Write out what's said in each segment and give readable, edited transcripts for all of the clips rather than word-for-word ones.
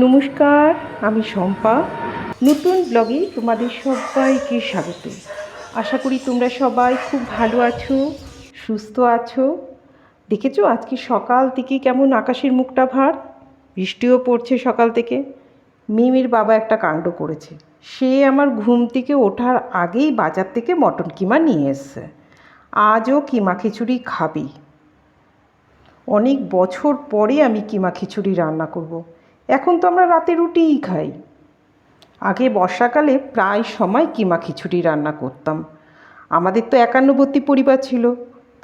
নমস্কার, আমি শম্পা। নতুন ব্লগে তোমাদের সবাইকে স্বাগত। আশা করি তোমরা সবাই খুব ভালো আছো, সুস্থ আছো। দেখেছো আজকে সকাল থেকে কেমন আকাশের মুখটা ভার, বৃষ্টিও পড়ছে সকাল থেকে। মিমির বাবা একটা কাণ্ড করেছে, সে আমার ঘুম থেকে ওঠার আগেই বাজার থেকে মটন কিমা নিয়ে এসছে। আজও কিমা খিচুড়ি খাবি। অনেক বছর পরে আমি কিমা খিচুড়ি রান্না করব। এখন তো আমরা রাতে রুটিই খাই। আগে বর্ষাকালে প্রায় সময় কিমা খিচুড়ি রান্না করতাম। আমাদের তো একান্নবর্তী পরিবার ছিল,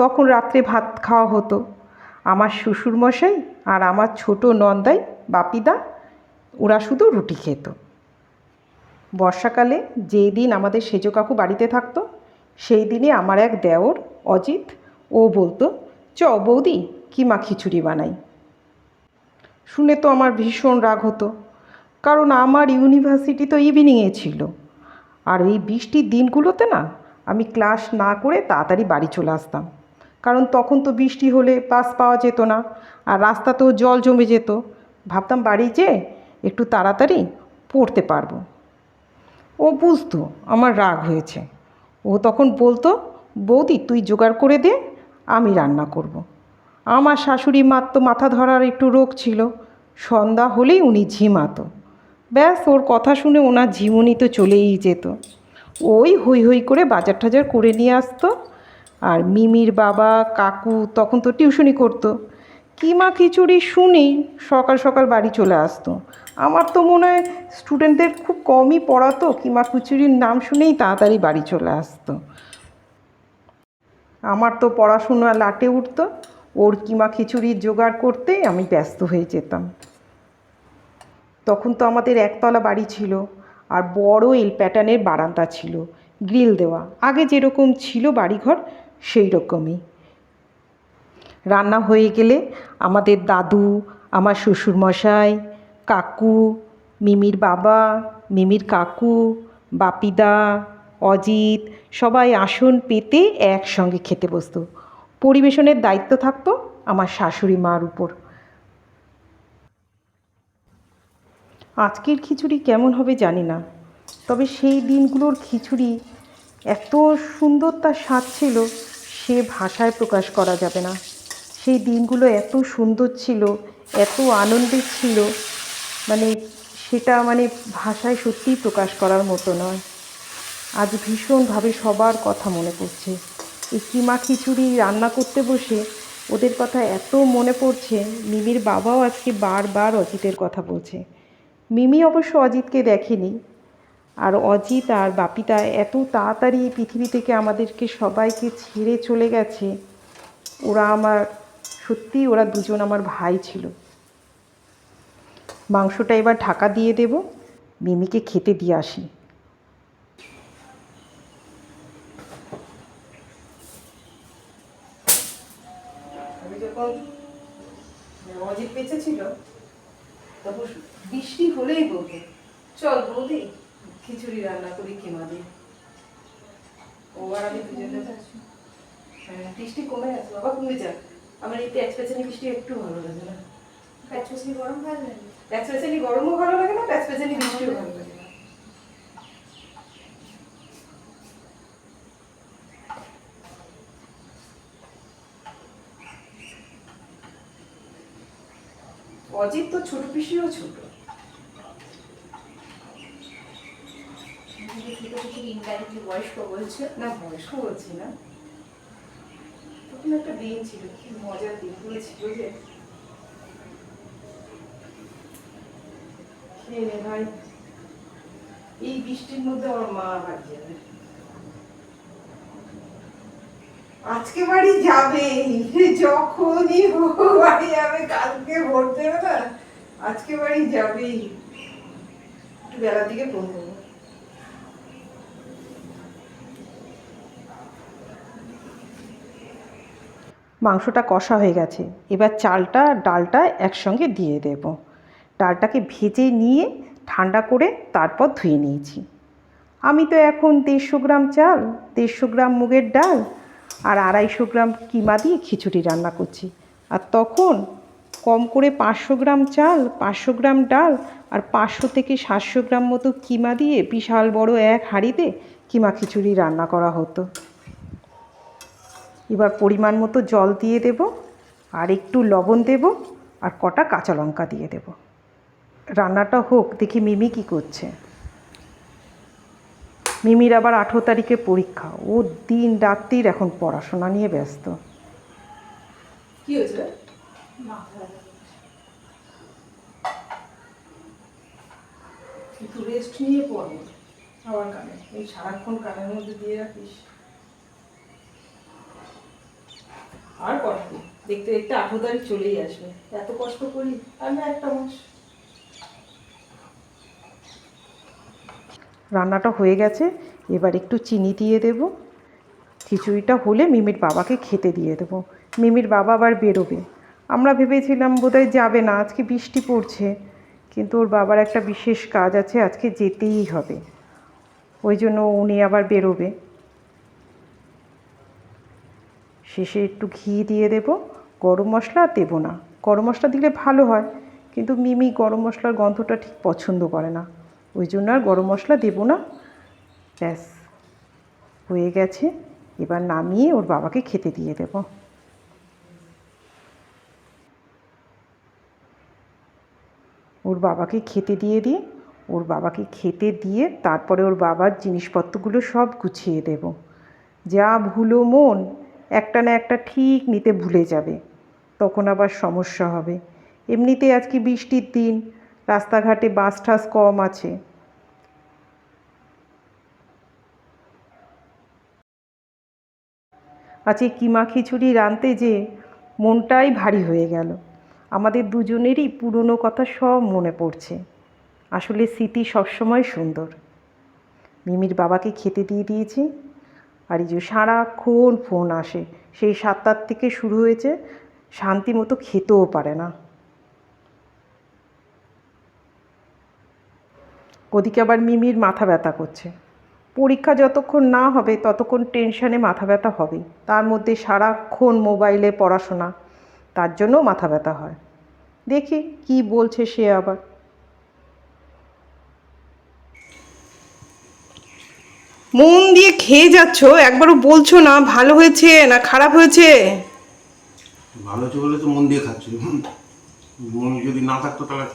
তখন রাত্রে ভাত খাওয়া হতো। আমার শ্বশুরমশাই আর আমার ছোট নন্দাই, বাপিদা, ওরা শুধু রুটি খেত। বর্ষাকালে যেই দিন আমাদের সেজ কাকু বাড়িতে থাকতো, সেই দিনে আমার এক দেওর অজিত, ও বলতো, চ বৌদি কিমা খিচুড়ি বানাই। শুনে তো আমার ভীষণ রাগ হতো, কারণ আমার ইউনিভার্সিটি তো ইভিনিংয়ে ছিল। আর এই বৃষ্টির দিনগুলোতে না, আমি ক্লাস না করে তাড়াতাড়ি বাড়ি চলে আসতাম, কারণ তখন তো বৃষ্টি হলে বাস পাওয়া যেত না, আর রাস্তাতেও জল জমে যেত। ভাবতাম বাড়ি যেয়ে একটু তাড়াতাড়ি পড়তে পারবো। ও বুঝতো আমার রাগ হয়েছে। ও তখন বলতো, বৌদি তুই জোগাড় করে দে, আমি রান্না করব। আমার শাশুড়ি মার তো মাথা ধরার একটু রোগ ছিল, সন্ধ্যা হলেই উনি ঝিমাতো। ব্যাস, ওর কথা শুনে ওনার ঝিমুনি তো চলেই যেত। ওই হই হই করে বাজার টাজার করে নিয়ে আসতো। আর মিমির বাবা কাকু তখন তো টিউশনি করতো, কিমা খিচুড়ি শুনেই সকাল সকাল বাড়ি চলে আসতো। আমার তো মনে হয় স্টুডেন্টদের খুব কমই পড়াতো, কিমা খিচুড়ির নাম শুনেই তাড়াতাড়ি বাড়ি চলে আসতো। আমার তো পড়াশোনা লাটে উঠতো, ওর কিমা খিচুড়ির জোগাড় করতেই আমি ব্যস্ত হয়ে যেতাম। তখন তো আমাদের একতলা বাড়ি ছিল, আর বড় এল প্যাটার্নের বারান্দা ছিল, গ্রিল দেওয়া, আগে যেরকম ছিল বাড়িঘর সেই রকমই। রান্না হয়ে গেলে আমাদের দাদু, আমার শ্বশুরমশাই, কাকু, মিমির বাবা, মিমির কাকু, বাপিদা, অজিত সবাই আসন পেতে একসঙ্গে খেতে বসতো। পরিবেশনের দায়িত্ব থাকতো আমার শাশুড়ি মার উপর। আজকের খিচুড়ি কেমন হবে জানি না, তবে সেই দিনগুলোর খিচুড়ি এত সুন্দর তার স্বাদ ছিল, সে ভাষায় প্রকাশ করা যাবে না। সেই দিনগুলো এত সুন্দর ছিল, এত আনন্দের ছিল, মানে সেটা ভাষায় সত্যিই প্রকাশ করার মতো নয়। আজ ভীষণভাবে সবার কথা মনে পড়ছে। এই কিমা খিচুড়ি রান্না করতে বসে ওদের কথা এত মনে পড়ছে। মিমির বাবাও আজকে বারবার অজিতের কথা বলছে। মিমি অবশ্য অজিতকে দেখেনি, আর অজিত আর বাপিতা এত তাড়াতাড়ি এই পৃথিবী থেকে আমাদেরকে সবাইকে ছেড়ে চলে গেছে। সত্যিই ওরা দুজন আমার ভাই ছিল। মাংসটা এবার ঢাকা দিয়ে দেব, মিমিকে খেতে দিয়ে আসি। আমি যখন অজিত বেঁচে ছিল, তখন বৃষ্টি হলেই বলতো, চল বৌদি খিচুড়ি রান্না করি কিমা দিয়ে। ও আর আমি দুজনে, বৃষ্টি কমে গেছে বাবা, কমে যাক। আমার এই প্যাচপ্যাচানি বৃষ্টি একটু ভালো লাগে না। প্যাচপ্যাচানি গরম ভালো লাগে, প্যাচপ্যাচানি গরমও ভালো লাগে না, প্যাচপ্যাচানি বৃষ্টিও ভালো লাগে না। অজিত তো ছোট পিসিও ছোট। বয়স্ক বলছে না, বয়স্ক বলছি না, তখন একটা দিন ছিল, কি মজার দিনগুলো ছিল যে। খেয়ে নে ভাই, এই বৃষ্টির মধ্যে আমার মা বাড়ি যাবে। আজকে বাড়ি যাবে, যখনই হোক বাড়ি যাবে, কালকে ভোট দেবে না, আজকে বাড়ি যাবেই। একটু বেলার দিকে ফোন করবো। মাংসটা কষা হয়ে গেছে, এবার চালটা ডালটা একসঙ্গে দিয়ে দেব। ডালটাকে ভেজে নিয়ে ঠান্ডা করে তারপর ধুয়ে নিয়েছি। আমি তো এখন 150 গ্রাম চাল, 150 গ্রাম মুগের ডাল আর 250 গ্রাম কিমা দিয়ে খিচুড়ি রান্না করছি। আর তখন কম করে 500 গ্রাম চাল, 500 গ্রাম ডাল, আর 500 থেকে 700 গ্রাম মতো কিমা দিয়ে বিশাল বড় এক হাঁড়িতে কিমা খিচুড়ি রান্না করা হতো। এবার পরিমাণ মতো জল দিয়ে দেব, আর একটু লবণ দেব, আর কটা কাঁচা লঙ্কা দিয়ে দেব। রান্নাটা হোক, দেখি মিমি কি করছে। মিমির আবার 18 তারিখে পরীক্ষা, ও দিন রাত্রির এখন পড়াশোনা নিয়ে ব্যস্ত। কি হয়েছে? একটু রেস্ট নিয়ে পড়ো, আবার কানে এই সারাক্ষণ কানের মধ্যে দিয়ে রাখিস। আর কষ্ট, দেখতে দেখতে 18 তারিখ চলেই আসবে, এত কষ্ট করি আর না একটা মাস। রান্নাটা হয়ে গেছে, এবার একটু চিনি দিয়ে দেব। খিচুড়িটা হলে মিমির বাবাকে খেতে দিয়ে দেবো। মিমির বাবা আবার বেরোবে, আমরা ভেবেছিলাম বোধহয় যাবে না, আজকে বৃষ্টি পড়ছে, কিন্তু ওর বাবার একটা বিশেষ কাজ আছে, আজকে যেতেই হবে, ওই জন্য উনি আবার বেরোবে। শেষে একটু ঘি দিয়ে দেব, গরম মশলা আর দেবো না, গরম মশলা দিলে ভালো হয়, কিন্তু মিমি গরম মশলার গন্ধটা ঠিক পছন্দ করে না, ওই জন্য আর গরম মশলা দেবো না। ব্যাস হয়ে গেছে, এবার নামিয়ে ওর বাবাকে খেতে দিয়ে দেব। ওর বাবাকে খেতে দিয়ে ওর বাবাকে খেতে দিয়ে তারপরে ওর বাবার জিনিসপত্রগুলো সব গুছিয়ে দেব। যা ভুলো মন, একটা না একটা ঠিক নিতে ভুলে যাবে, তখন আবার সমস্যা হবে। এমনিতে আজকে বৃষ্টির দিন, রাস্তাঘাটে বাস টাস কম আছে। আজকে কিমা খিচুড়ি রাঁধতে যে মনটাই ভারী হয়ে গেল। আমাদের দুজনেরই পুরনো কথা সব মনে পড়ছে। আসলে স্মৃতি সবসময় সুন্দর। মিমির বাবাকে খেতে দিয়ে দিয়েছি, আর এই যে সারাক্ষণ ফোন আসে, সেই 7টার থেকে শুরু হয়েছে, শান্তি মতো খেতেও পারে না। ওদিকে আবার মিমির মাথা ব্যথা করছে, পরীক্ষা যতক্ষণ না হবে ততক্ষণ টেনশানে মাথা ব্যথা হবেই, তার মধ্যে সারাক্ষণ মোবাইলে পড়াশোনা, তার জন্যও মাথা ব্যথা হয়। দেখি কি বলছে সে আবার। মন দিয়ে খেয়ে যাচ্ছ, একবারও বলছো না ভালো হয়েছে না খারাপ হয়েছে। ভালো হচ্ছে বলে তো মন দিয়ে খাচ্ছি। মন যদি না থাকতো তাহলে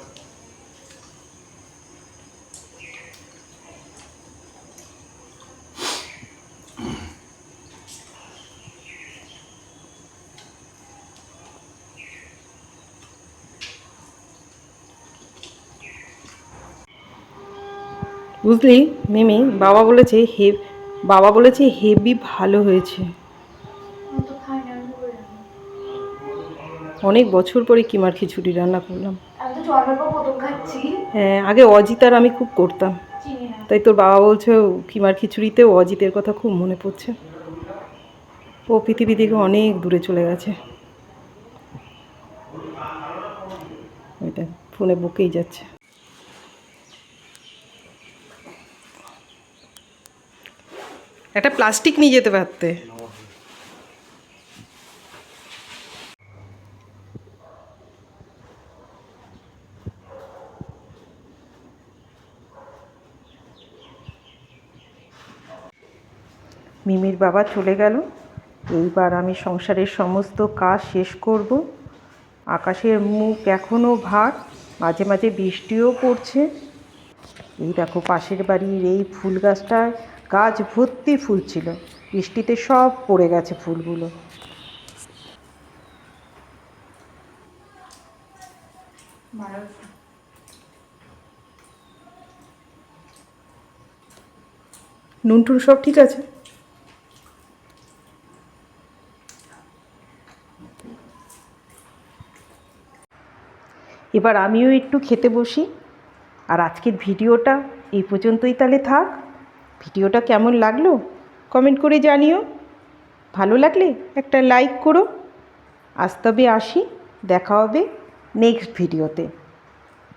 বুঝলি মিমি, বাবা বলেছে হেভি ভালো হয়েছে। আমি তো খাই না, আমি করে রান্না। অনেক বছর পরে কিমার খিচুড়ি রান্না করলাম। আমি তো জন্মের পর প্রথম খাচ্ছি। হ্যাঁ, আগে অজিত আর আমি খুব করতাম, চিনি না। তাই তোর বাবা বলছে কিমার খিচুড়িতেও অজিতের কথা খুব মনে পড়ছে। ও পৃথিবী থেকে অনেক দূরে চলে গেছে। ওইটা ফোনে বকেই যাচ্ছে। একটা প্লাস্টিক নিয়ে যেতে পারতে। মিমির বাবা চলে গেল, এইবার আমি সংসারের সমস্ত কাজ শেষ করব। আকাশের মুখ এখনও ভার, মাঝে মাঝে বৃষ্টিও পড়ছে। এই দেখো পাশের বাড়ির এই ফুল গাছটায় গাছ ভর্তি ফুল ছিল, বৃষ্টিতে সব পড়ে গেছে ফুলগুলো। নুন টুন সব ঠিক আছে? এবার আমিও একটু খেতে বসি। আর আজকের ভিডিওটা এই পর্যন্তই তাহলে থাক। ভিডিওটা কেমন লাগলো কমেন্ট করে জানিও, ভালো লাগলে একটা লাইক করো। আজ তবে আসি, দেখা হবে নেক্সট ভিডিওতে।